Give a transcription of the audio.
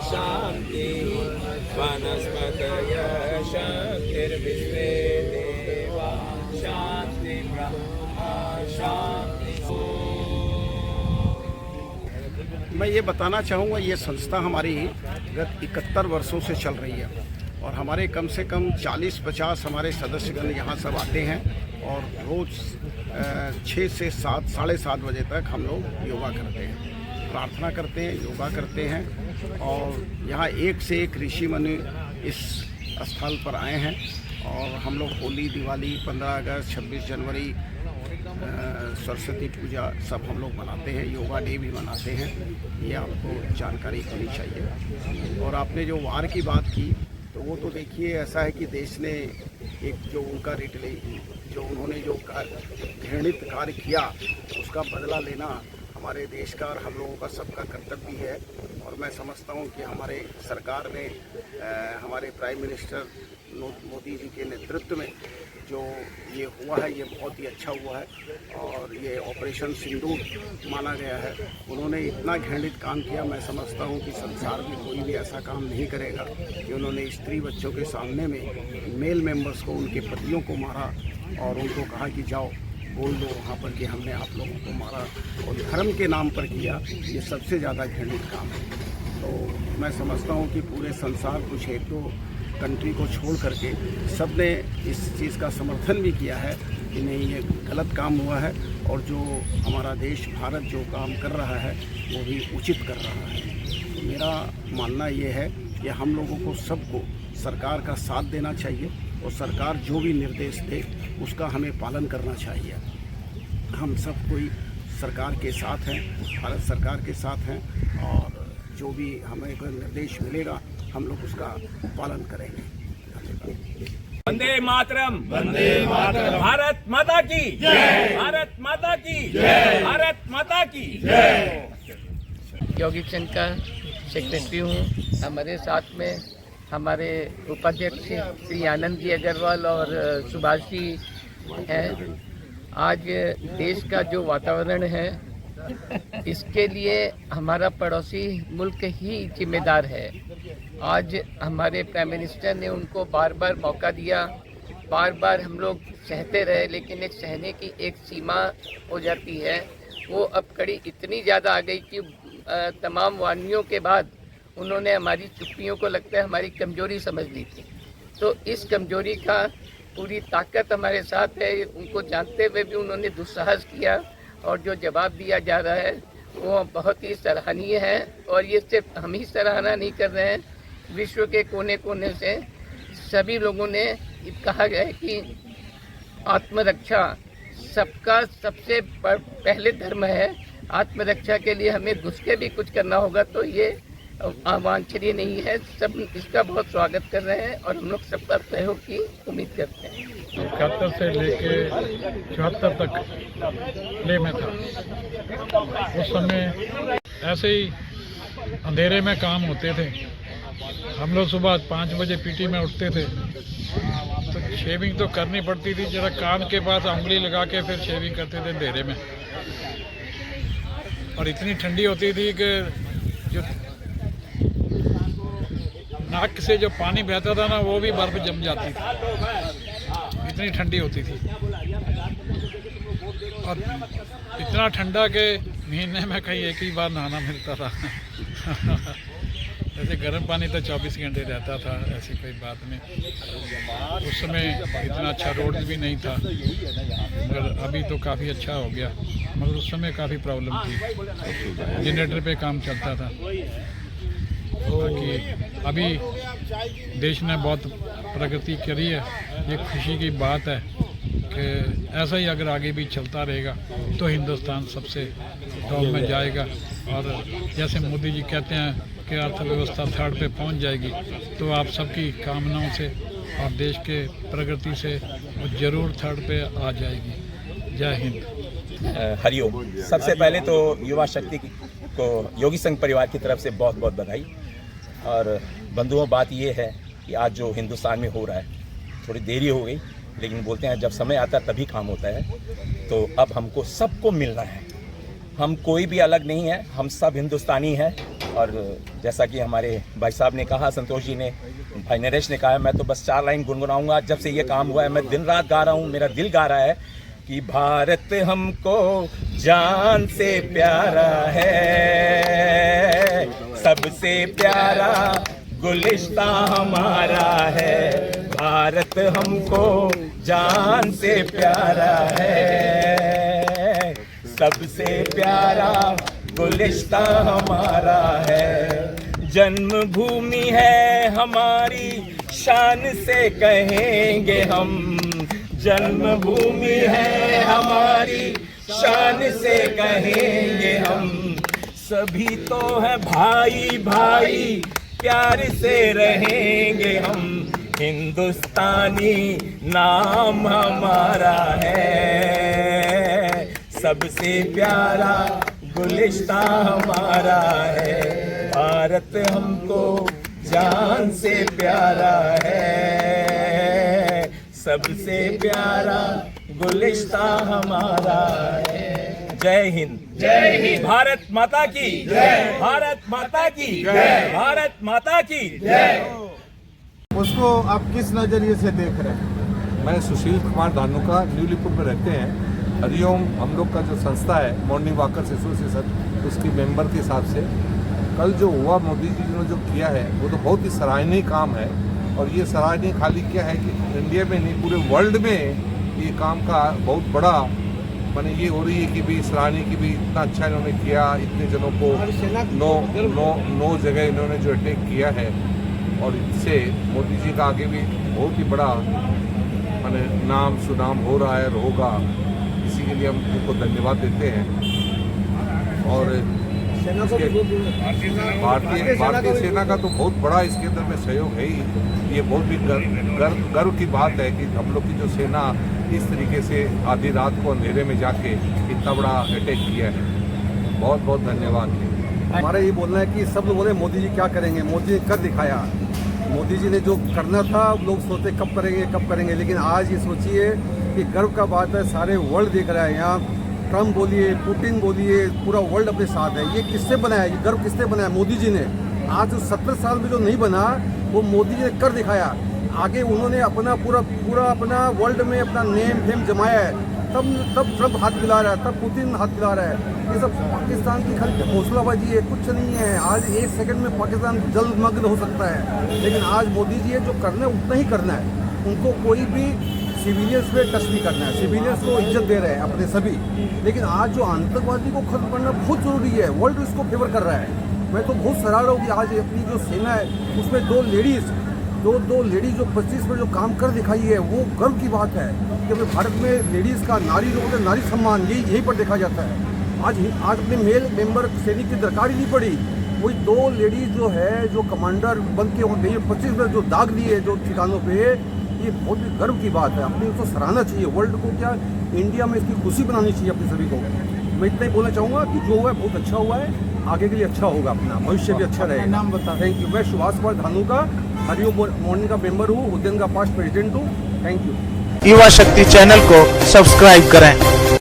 शांति वनस्पतयः शान्तिर्विश्वे देवा शांति ब्रह्म शांति। मैं ये बताना चाहूँगा, ये संस्था हमारी गत 71 वर्षों से चल रही है और हमारे कम से कम 40-50 हमारे सदस्यगण यहाँ सब आते हैं और रोज़ 6 से 7, साढ़े 7 बजे तक हम लोग योगा करते हैं, प्रार्थना करते हैं, योगा करते हैं। और यहाँ एक से एक ऋषि मुनि इस स्थल पर आए हैं और हम लोग होली, दिवाली, 15 अगस्त, 26 जनवरी, सरस्वती पूजा सब हम लोग मनाते हैं, योगा डे भी मनाते हैं। ये आपको जानकारी होनी चाहिए। और आपने जो वार की बात की तो वो तो देखिए ऐसा है कि देश ने एक जो उनका जो उन्होंने जो घृणित कार्य किया उसका बदला लेना हमारे देश का और हम लोगों का सबका कर्तव्य है। और मैं समझता हूँ कि हमारे सरकार ने हमारे प्राइम मिनिस्टर मोदी जी के नेतृत्व में जो ये हुआ है ये बहुत ही अच्छा हुआ है। और ये ऑपरेशन सिंदूर माना गया है। उन्होंने इतना घृणित काम किया, मैं समझता हूँ कि संसार में कोई भी ऐसा काम नहीं करेगा कि उन्होंने स्त्री बच्चों के सामने में मेल मेंबर्स को, उनके पतियों को मारा और उनको कहा कि जाओ बोल दो वहाँ पर कि हमने आप लोगों को मारा और धर्म के नाम पर किया। ये सबसे ज़्यादा घृणित काम है। तो मैं समझता हूँ कि पूरे संसार कुछ 1-2 कंट्री को छोड़ करके सब ने इस चीज़ का समर्थन भी किया है कि नहीं ये गलत काम हुआ है और जो हमारा देश भारत जो काम कर रहा है वो भी उचित कर रहा है। तो मेरा मानना ये है कि हम लोगों को सबको सरकार का साथ देना चाहिए और सरकार जो भी निर्देश दे उसका हमें पालन करना चाहिए। हम सब कोई सरकार के साथ हैं, भारत सरकार के साथ हैं और जो भी हमें कोई निर्देश मिलेगा हम लोग उसका पालन करेंगे। वंदे मातरम, वंदे मातरम, भारत माता की जय, भारत माता की जय, भारत माता की जय। यौगिक संघ का सेक्रेटरी हूँ। हमारे साथ में हमारे उपाध्यक्ष श्री आनंद जी अग्रवाल और सुभाष जी हैं। आज देश का जो वातावरण है इसके लिए हमारा पड़ोसी मुल्क ही जिम्मेदार है। आज हमारे प्राइम मिनिस्टर ने उनको बार बार मौका दिया, बार बार हम लोग सहते रहे, लेकिन एक सहने की एक सीमा हो जाती है। वो अब कड़ी इतनी ज़्यादा आ गई कि तमाम वार्निंगों के बाद उन्होंने हमारी चुप्पियों को लगता है हमारी कमजोरी समझ ली थी। तो इस कमजोरी का पूरी ताकत हमारे साथ है। उनको जानते हुए भी उन्होंने दुस्साहस किया और जो जवाब दिया जा रहा है वो बहुत ही सराहनीय है। और ये सिर्फ हम ही सराहना नहीं कर रहे हैं, विश्व के कोने कोने से सभी लोगों ने कहा गया है कि आत्मरक्षा सबका सबसे पहले धर्म है। आत्मरक्षा के लिए हमें घुस के भी कुछ करना होगा तो ये अवांछनीय नहीं है। सब इसका बहुत स्वागत कर रहे हैं और हम लोग सबका सहयोग की उम्मीद करते हैं। 71 से लेके 74 तक ले में था। उस समय ऐसे ही अंधेरे में काम होते थे। हम लोग सुबह 5 बजे पीटी में उठते थे तो शेविंग तो करनी पड़ती थी। जरा कान के पास उंगली लगा के फिर शेविंग करते थे अंधेरे में। और इतनी ठंडी होती थी कि जो नाक से जो पानी बहता था ना वो भी बर्फ जम जाती थी, इतनी ठंडी होती थी। और इतना ठंडा कि महीने में कहीं एक ही बार नहाना मिलता था। जैसे गर्म पानी तो 24 घंटे रहता था, ऐसी कोई बात नहीं। उस समय इतना अच्छा रोड भी नहीं था, मगर अभी तो काफ़ी अच्छा हो गया। मगर उस समय काफ़ी प्रॉब्लम थी, जनरेटर पे काम चलता था। कि अभी देश ने बहुत प्रगति करी है। ये खुशी की बात है कि ऐसा ही अगर आगे भी चलता रहेगा तो हिंदुस्तान सबसे टॉप में जाएगा। और जैसे मोदी जी कहते हैं कि अर्थव्यवस्था 3rd पे पहुंच जाएगी, तो आप सबकी कामनाओं से और देश के प्रगति से वो जरूर 3rd पे आ जाएगी। जय हिंद। हरिओम। सबसे पहले तो युवा शक्ति को योगी संघ परिवार की तरफ से बहुत बहुत बधाई। और बंधुओं, बात ये है कि आज जो हिंदुस्तान में हो रहा है, थोड़ी देरी हो गई, लेकिन बोलते हैं जब समय आता है तभी काम होता है। तो अब हमको सबको मिलना है। हम कोई भी अलग नहीं है, हम सब हिंदुस्तानी हैं। और जैसा कि हमारे भाई साहब ने कहा, संतोष जी ने, भाई नरेश ने कहा, मैं तो बस 4 लाइन गुनगुनाऊंगा। जब से ये काम हुआ है मैं दिन रात गा रहा हूँ, मेरा दिल गा रहा है कि भारत हमको जान से प्यारा है, सबसे प्यारा गुलिस्ता हमारा है। भारत हमको जान से प्यारा है, सबसे प्यारा गुलिस्ता हमारा है। जन्मभूमि है हमारी, शान से कहेंगे हम। जन्मभूमि है हमारी, शान से कहेंगे हम। सभी तो है भाई भाई, प्यार से रहेंगे हम। हिंदुस्तानी नाम हमारा है, सबसे प्यारा गुलिस्ता हमारा है। भारत हमको जान से प्यारा है, सबसे प्यारा गुलिस्ता हमारा है। जय हिंद, जय हिंद। भारत माता की जय, भारत माता की जय, भारत माता की जय। उसको आप किस नजरिए से देख रहे हैं? मैं सुशील कुमार धानुका, न्यूलीपुर में रहते हैं। हरिओम हम लोग का जो संस्था है मॉर्निंग वॉकर्स एसोसिएशन, उसकी मेंबर के हिसाब से कल जो हुआ मोदी जी ने जो किया है वो तो बहुत ही सराहनीय काम है। और ये सराहनीय खाली क्या है कि इंडिया में नहीं पूरे वर्ल्ड में ये काम का बहुत बड़ा माने ये हो रही है कि भी सराहनीय की भी इतना अच्छा इन्होंने किया, इतने जनों को नौ जगह इन्होंने जो अटैक किया है। और इससे मोदी जी का आगे भी बहुत ही बड़ा माने नाम सुनाम हो रहा है और होगा। इसी के लिए हम उनको धन्यवाद देते हैं। और भारतीय सेना का तो बहुत बड़ा इसके अंदर में सहयोग है ही। ये बहुत भी गर्व की बात है कि हम लोग की जो सेना इस तरीके से आधी रात को अंधेरे में जाके इतना बड़ा अटैक किया है। बहुत बहुत धन्यवाद। हमारा ये बोलना है कि सब लोग बोले मोदी जी क्या करेंगे, मोदी जी ने कर दिखाया। मोदी जी ने जो करना था लोग सोचते कब करेंगे, लेकिन आज ये सोचिए कि गर्व का बात है, सारे वर्ल्ड देख रहा है। यहाँ ट्रम्प बोलिए, पुतिन बोलिए, पूरा वर्ल्ड अपने साथ है। ये किससे बनाया, ये गर्व किसने बनाया? मोदी जी ने। आज जो 70 साल में जो नहीं बना वो मोदी जी ने कर दिखाया। आगे उन्होंने अपना पूरा अपना वर्ल्ड में अपना नेम फेम जमाया है। तब ट्रम्प हाथ मिला रहा है, तब पुतिन हाथ मिला रहा है। ये सब पाकिस्तान की खाली हौसलाबाजी है, कुछ नहीं है। आज 1 सेकंड में पाकिस्तान जलमग्न हो सकता है, लेकिन आज मोदी जी जो करना है उतना ही करना है। उनको कोई भी सिविलियंस पे टच नहीं करना है। सिविलियंस को इज्जत दे रहे हैं अपने सभी, लेकिन आज जो आतंकवादी को खत्म करना बहुत ज़रूरी है। वर्ल्ड इसको फेवर कर रहा है। मैं तो बहुत सराह रहा हूँ कि आज अपनी जो सेना है उसमें दो लेडीज़ जो 25 में जो काम कर दिखाई है, वो गर्व की बात है कि अपने भारत में लेडीज़ का नारी सम्मान यहीं पर देखा जाता है। आज अपने मेल मेंबर सैनिक की दरकार ही नहीं पड़ी। वही 2 लेडीज़ जो है जो कमांडर बन के वहाँ गई, 25 में जो दाग लिए जो ठिकानों पे, ये बहुत ही गर्व की बात है। अपने उसको सराहना चाहिए। वर्ल्ड को क्या, इंडिया में इसकी खुशी बनानी चाहिए अपने सभी को। मैं इतना ही बोलना चाहूँगा कि जो हुआ है बहुत अच्छा हुआ है, आगे के लिए अच्छा होगा, अपना भविष्य भी अच्छा रहेगा। नाम बता। Thank you. मैं सुभाष कुमार धानुका, हरिओम मॉर्निंग का मेंबर हूँ, उद्यान का पास्ट प्रेसिडेंट हूँ। Thank you. युवा शक्ति चैनल को सब्सक्राइब करें।